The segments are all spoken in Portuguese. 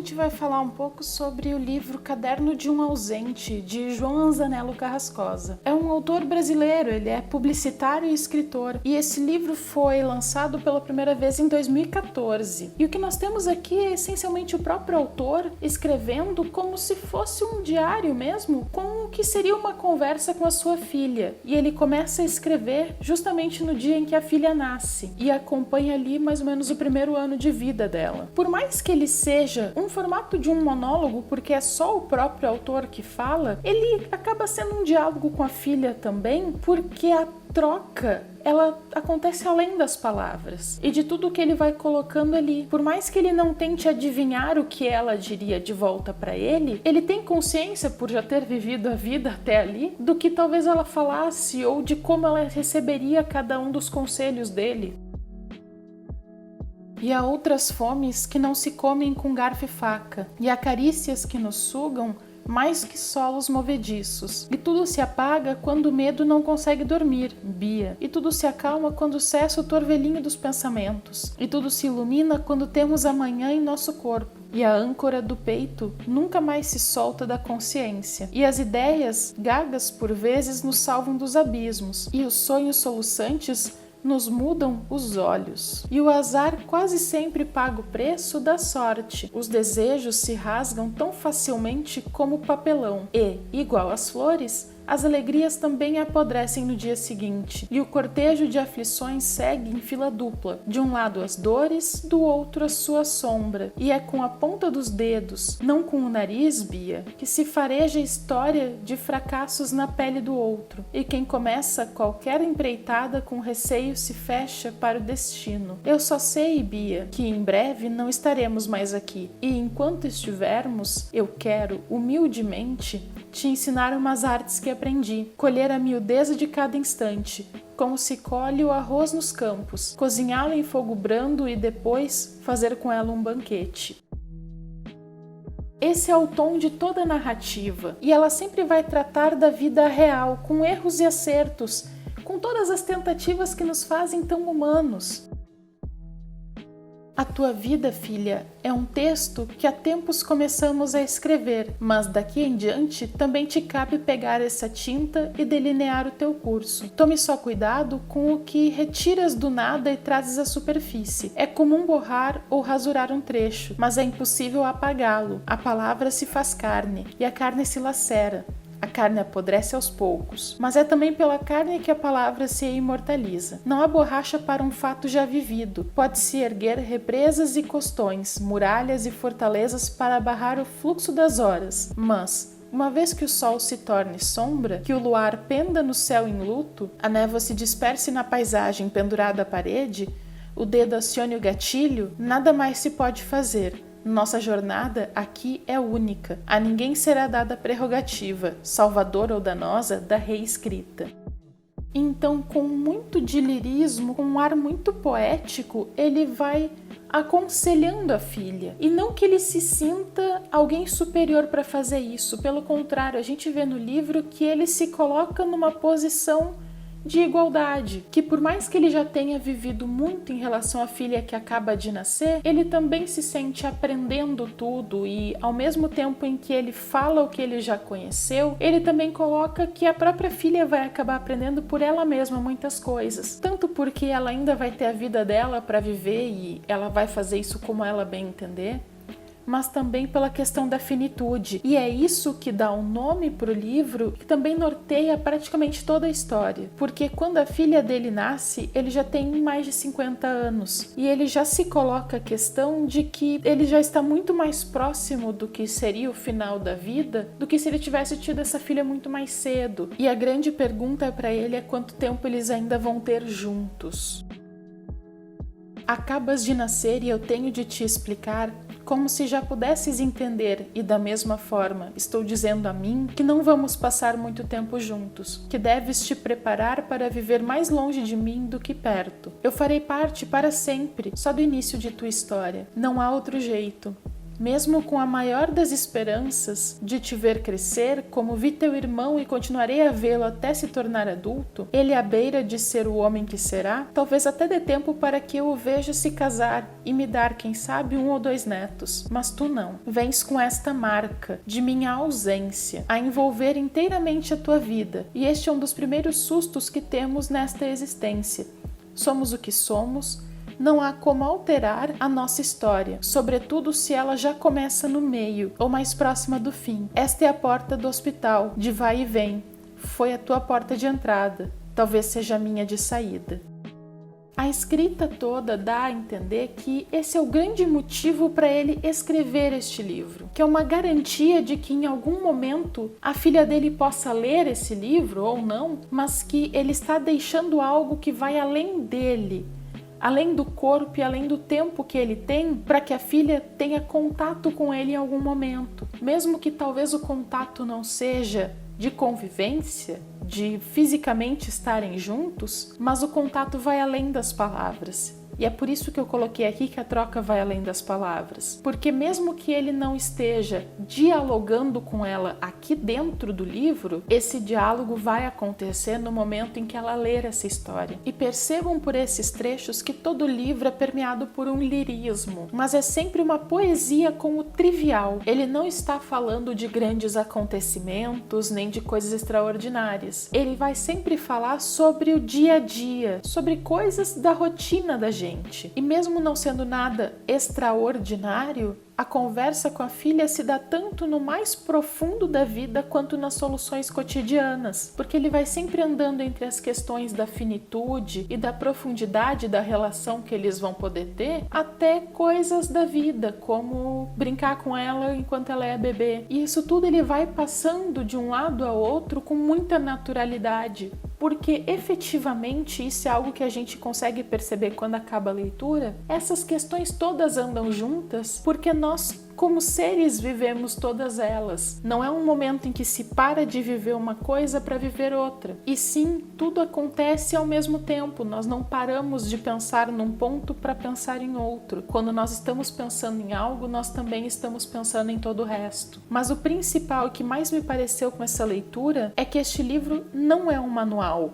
gente vai falar um pouco sobre o livro Caderno de um Ausente, de João Anzanello Carrascosa. É um autor brasileiro, ele é publicitário e escritor, e esse livro foi lançado pela primeira vez em 2014. E o que nós temos aqui é essencialmente o próprio autor escrevendo como se fosse um diário mesmo, com o que seria uma conversa com a sua filha. E ele começa a escrever justamente no dia em que a filha nasce, e acompanha ali mais ou menos o primeiro ano de vida dela. Por mais que ele seja um formato de um monólogo, porque é só o próprio autor que fala, ele acaba sendo um diálogo com a filha também, porque a troca, ela acontece além das palavras e de tudo que ele vai colocando ali. Por mais que ele não tente adivinhar o que ela diria de volta para ele, ele tem consciência, por já ter vivido a vida até ali, do que talvez ela falasse ou de como ela receberia cada um dos conselhos dele. E há outras fomes que não se comem com garfo e faca, e há carícias que nos sugam mais que solos movediços. E tudo se apaga quando o medo não consegue dormir, Bia. E tudo se acalma quando cessa o torvelinho dos pensamentos. E tudo se ilumina quando temos amanhã em nosso corpo. E a âncora do peito nunca mais se solta da consciência. E as ideias, gagas por vezes, nos salvam dos abismos. E os sonhos soluçantes nos mudam os olhos. E o azar quase sempre paga o preço da sorte. Os desejos se rasgam tão facilmente como o papelão. E, igual às flores, as alegrias também apodrecem no dia seguinte, e o cortejo de aflições segue em fila dupla, de um lado as dores, do outro a sua sombra, e é com a ponta dos dedos, não com o nariz, Bia, que se fareja a história de fracassos na pele do outro, e quem começa qualquer empreitada com receio se fecha para o destino. Eu só sei, Bia, que em breve não estaremos mais aqui, e enquanto estivermos, eu quero, humildemente, te ensinar umas artes que aprendi, colher a miudeza de cada instante, como se colhe o arroz nos campos, cozinhá-lo em fogo brando e depois fazer com ela um banquete. Esse é o tom de toda a narrativa, e ela sempre vai tratar da vida real, com erros e acertos, com todas as tentativas que nos fazem tão humanos. A tua vida, filha, é um texto que há tempos começamos a escrever, mas daqui em diante também te cabe pegar essa tinta e delinear o teu curso. Tome só cuidado com o que retiras do nada e trazes à superfície. É comum borrar ou rasurar um trecho, mas é impossível apagá-lo. A palavra se faz carne, e a carne se lacera. A carne apodrece aos poucos, mas é também pela carne que a palavra se imortaliza. Não há borracha para um fato já vivido. Pode-se erguer represas e costões, muralhas e fortalezas para barrar o fluxo das horas, mas uma vez que o sol se torne sombra, que o luar penda no céu em luto, a névoa se disperse na paisagem pendurada à parede, o dedo acione o gatilho, nada mais se pode fazer. Nossa jornada aqui é única. A ninguém será dada a prerrogativa, salvadora ou danosa, da reescrita. Então, com muito de lirismo, com um ar muito poético, ele vai aconselhando a filha. E não que ele se sinta alguém superior para fazer isso. Pelo contrário, a gente vê no livro que ele se coloca numa posição de igualdade, que por mais que ele já tenha vivido muito em relação à filha que acaba de nascer, ele também se sente aprendendo tudo e ao mesmo tempo em que ele fala o que ele já conheceu, ele também coloca que a própria filha vai acabar aprendendo por ela mesma muitas coisas, tanto porque ela ainda vai ter a vida dela para viver e ela vai fazer isso como ela bem entender, mas também pela questão da finitude. E é isso que dá um nome para o livro, que também norteia praticamente toda a história. Porque quando a filha dele nasce, ele já tem mais de 50 anos. E ele já se coloca a questão de que ele já está muito mais próximo do que seria o final da vida, do que se ele tivesse tido essa filha muito mais cedo. E a grande pergunta para ele é quanto tempo eles ainda vão ter juntos. Acabas de nascer e eu tenho de te explicar como se já pudesses entender, e da mesma forma estou dizendo a mim que não vamos passar muito tempo juntos, que deves te preparar para viver mais longe de mim do que perto. Eu farei parte para sempre, só do início de tua história. Não há outro jeito. Mesmo com a maior das esperanças de te ver crescer, como vi teu irmão e continuarei a vê-lo até se tornar adulto, ele à beira de ser o homem que será, talvez até dê tempo para que eu o veja se casar e me dar, quem sabe, 1 ou 2 netos. Mas tu não. Vens com esta marca de minha ausência a envolver inteiramente a tua vida, e este é um dos primeiros sustos que temos nesta existência. Somos o que somos, não há como alterar a nossa história, sobretudo se ela já começa no meio ou mais próxima do fim. Esta é a porta do hospital, de vai e vem. Foi a tua porta de entrada, talvez seja a minha de saída. A escrita toda dá a entender que esse é o grande motivo para ele escrever este livro, que é uma garantia de que em algum momento a filha dele possa ler esse livro ou não, mas que ele está deixando algo que vai além dele, além do corpo e além do tempo que ele tem, para que a filha tenha contato com ele em algum momento. Mesmo que talvez o contato não seja de convivência, de fisicamente estarem juntos, mas o contato vai além das palavras. E é por isso que eu coloquei aqui que a troca vai além das palavras. Porque mesmo que ele não esteja dialogando com ela aqui dentro do livro, esse diálogo vai acontecer no momento em que ela ler essa história. E percebam por esses trechos que todo livro é permeado por um lirismo, mas é sempre uma poesia com o trivial. Ele não está falando de grandes acontecimentos, nem de coisas extraordinárias. Ele vai sempre falar sobre o dia a dia, sobre coisas da rotina da gente. E mesmo não sendo nada extraordinário, a conversa com a filha se dá tanto no mais profundo da vida quanto nas soluções cotidianas, porque ele vai sempre andando entre as questões da finitude e da profundidade da relação que eles vão poder ter, até coisas da vida, como brincar com ela enquanto ela é bebê. E isso tudo ele vai passando de um lado ao outro com muita naturalidade, porque efetivamente isso é algo que a gente consegue perceber quando acaba a leitura. Essas questões todas andam juntas porque nós, como seres, vivemos todas elas. Não é um momento em que se para de viver uma coisa para viver outra. E sim, tudo acontece ao mesmo tempo. Nós não paramos de pensar num ponto para pensar em outro. Quando nós estamos pensando em algo, nós também estamos pensando em todo o resto. Mas o principal que mais me pareceu com essa leitura é que este livro não é um manual.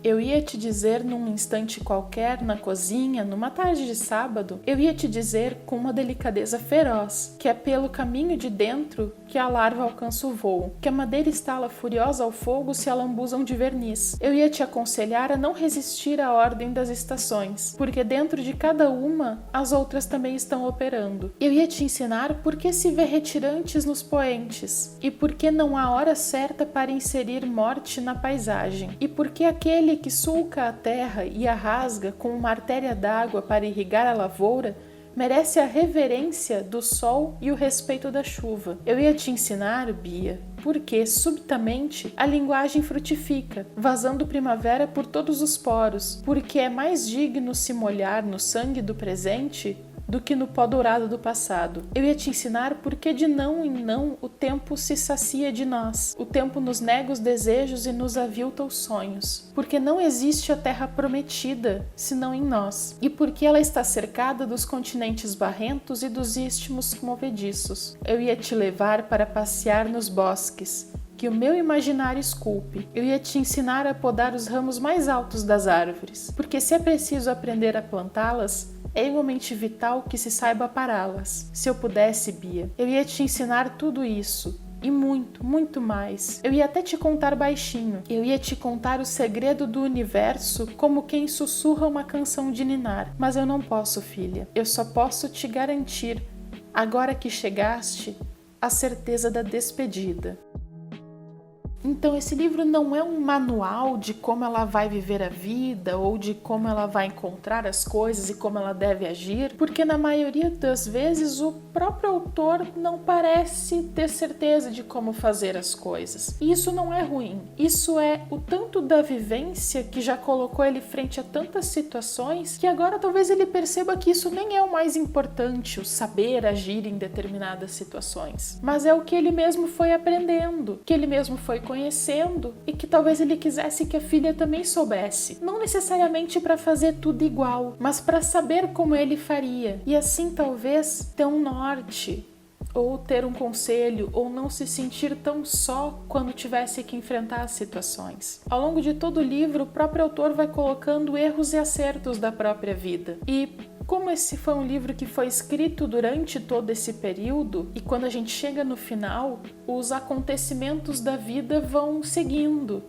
Eu ia te dizer num instante qualquer, na cozinha, numa tarde de sábado, eu ia te dizer com uma delicadeza feroz, que é pelo caminho de dentro que a larva alcança o voo, que a madeira estala furiosa ao fogo se a lambuzam de verniz. Eu ia te aconselhar a não resistir à ordem das estações, porque dentro de cada uma, as outras também estão operando. Eu ia te ensinar por que se vê retirantes nos poentes, e por que não há hora certa para inserir morte na paisagem, e por que aquele que sulca a terra e a rasga com uma artéria d'água para irrigar a lavoura merece a reverência do sol e o respeito da chuva. Eu ia te ensinar, Bia, porque subitamente a linguagem frutifica, vazando primavera por todos os poros, porque é mais digno se molhar no sangue do presente do que no pó dourado do passado. Eu ia te ensinar porque de não em não o tempo se sacia de nós. O tempo nos nega os desejos e nos avilta os sonhos. Porque não existe a terra prometida, senão em nós. E porque ela está cercada dos continentes barrentos e dos istmos movediços. Eu ia te levar para passear nos bosques, que o meu imaginário esculpe. Eu ia te ensinar a podar os ramos mais altos das árvores. Porque se é preciso aprender a plantá-las, é igualmente vital que se saiba pará-las. Se eu pudesse, Bia, eu ia te ensinar tudo isso. E muito, muito mais. Eu ia até te contar baixinho. Eu ia te contar o segredo do universo como quem sussurra uma canção de ninar. Mas eu não posso, filha. Eu só posso te garantir, agora que chegaste, a certeza da despedida. Então esse livro não é um manual de como ela vai viver a vida ou de como ela vai encontrar as coisas e como ela deve agir, porque na maioria das vezes o próprio autor não parece ter certeza de como fazer as coisas. E isso não é ruim, isso é o tanto da vivência que já colocou ele frente a tantas situações que agora talvez ele perceba que isso nem é o mais importante, o saber agir em determinadas situações, mas é o que ele mesmo foi aprendendo, que ele mesmo foi conhecendo conhecendo e que talvez ele quisesse que a filha também soubesse. Não necessariamente para fazer tudo igual, mas para saber como ele faria. E assim talvez ter um norte, ou ter um conselho, ou não se sentir tão só quando tivesse que enfrentar as situações. Ao longo de todo o livro, o próprio autor vai colocando erros e acertos da própria vida. E como esse foi um livro que foi escrito durante todo esse período, e quando a gente chega no final, os acontecimentos da vida vão seguindo,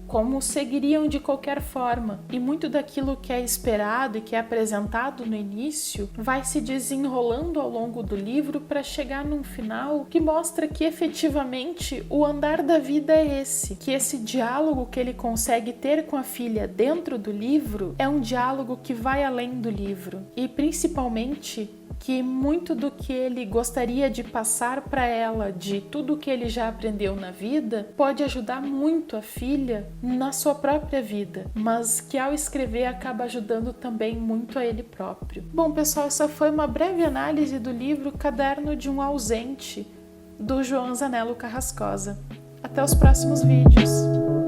como seguiriam de qualquer forma. E muito daquilo que é esperado e que é apresentado no início vai se desenrolando ao longo do livro para chegar num final que mostra que efetivamente o andar da vida é esse, que esse diálogo que ele consegue ter com a filha dentro do livro é um diálogo que vai além do livro, e principalmente que muito do que ele gostaria de passar para ela, de tudo que ele já aprendeu na vida, pode ajudar muito a filha na sua própria vida, mas que ao escrever acaba ajudando também muito a ele próprio. Bom, pessoal, essa foi uma breve análise do livro Caderno de um Ausente, do João Zanello Carrascosa. Até os próximos vídeos!